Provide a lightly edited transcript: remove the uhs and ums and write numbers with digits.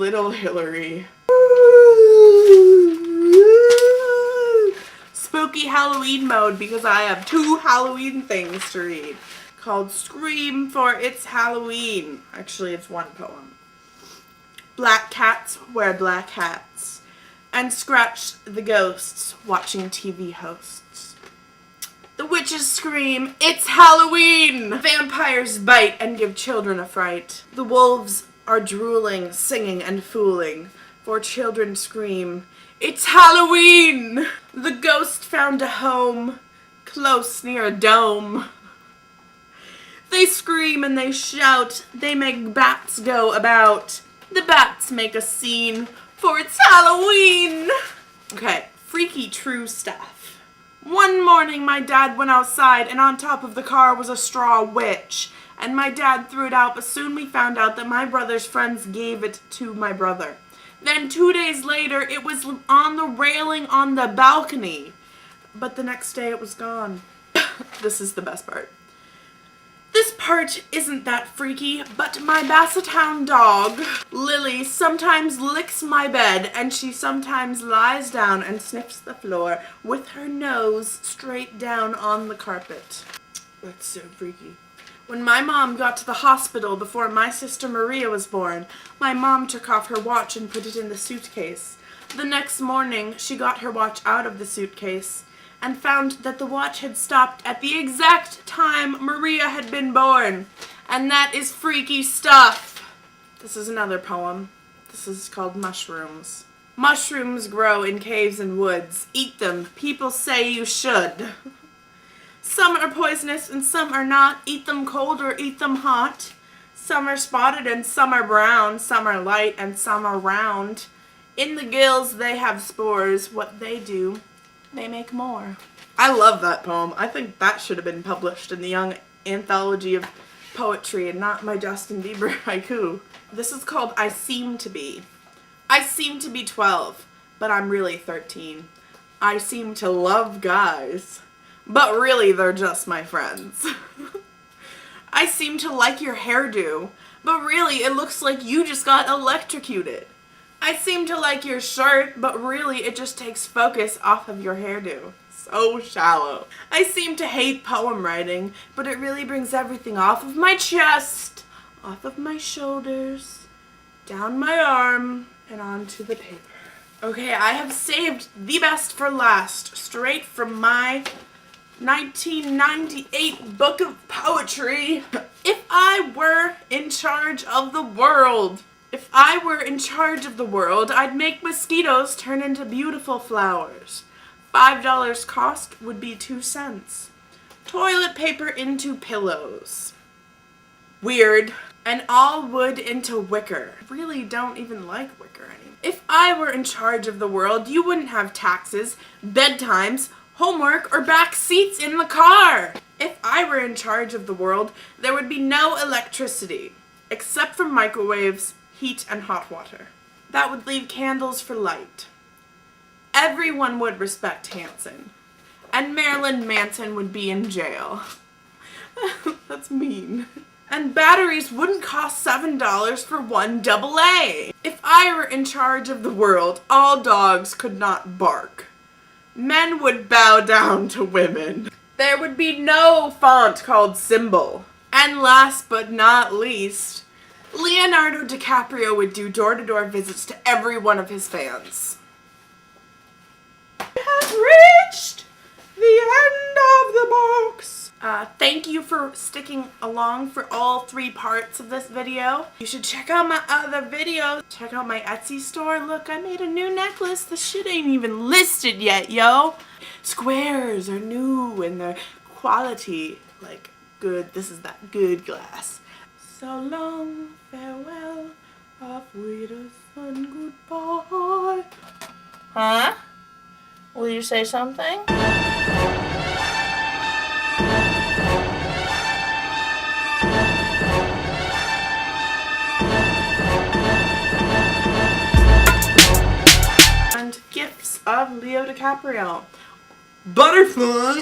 Little Hillary. Spooky Halloween mode because I have 2 Halloween things to read called Scream for It's Halloween. Actually, it's 1 poem. Black cats wear black hats and scratch the ghosts watching TV hosts. The witches scream, "It's Halloween!" Vampires bite and give children a fright. The wolves are drooling, singing and fooling, for children scream, "It's Halloween!" The ghost found a home close near a dome. They scream and they shout, they make bats go about. The bats make a scene, for it's Halloween! Okay, freaky true stuff. One morning my dad went outside and on top of the car was a straw witch. And my dad threw it out, but soon we found out that my brother's friends gave it to my brother. Then 2 days later, it was on the railing on the balcony. But the next day it was gone. This is the best part. This part isn't that freaky, but my Basset Hound dog, Lily, sometimes licks my bed, and she sometimes lies down and sniffs the floor with her nose straight down on the carpet. That's so freaky. When my mom got to the hospital before my sister Maria was born, my mom took off her watch and put it in the suitcase. The next morning, she got her watch out of the suitcase and found that the watch had stopped at the exact time Maria had been born. And that is freaky stuff. This is another poem. This is called Mushrooms. Mushrooms grow in caves and woods. Eat them. People say you should. Some are poisonous and some are not. Eat them cold or eat them hot. Some are spotted and some are brown. Some are light and some are round. In the gills they have spores. What they do, they make more. I love that poem. I think that should have been published in the Young Anthology of Poetry and not my Justin Bieber haiku. This is called I Seem to Be. I seem to be 12, but I'm really 13. I seem to love guys, but really they're just my friends. I seem to like your hairdo, but really it looks like you just got electrocuted. I seem to like your shirt, but really it just takes focus off of your hairdo. So shallow. I seem to hate poem writing, but it really brings everything off of my chest, off of my shoulders, down my arm, and onto the paper. Okay, I have saved the best for last, straight from my 1998 book of poetry. If I were in charge of the world, if I were in charge of the world, I'd make mosquitoes turn into beautiful flowers. $5 cost would be 2 cents. Toilet paper into pillows. Weird. And all wood into wicker. I really don't even like wicker anymore. If I were in charge of the world, you wouldn't have taxes, bedtimes, homework, or back seats in the car. If I were in charge of the world, there would be no electricity, except for microwaves, heat, and hot water. That would leave candles for light. Everyone would respect Hanson, and Marilyn Manson would be in jail. That's mean. And batteries wouldn't cost $7 for one AA. If I were in charge of the world, all dogs could not bark. Men would bow down to women. There would be no font called symbol. And last but not least, Leonardo DiCaprio would do door-to-door visits to every one of his fans. We have reached the end of the box. Thank you for sticking along for all 3 parts of this video. You should check out my other videos. Check out my Etsy store. Look, I made a new necklace. This shit ain't even listed yet, yo. Squares are new and they're quality, like, good. This is that good glass. So long, farewell, auf Wiedersehen, goodbye. Huh? Will you say something? And gifts of Leo DiCaprio. Butterfly!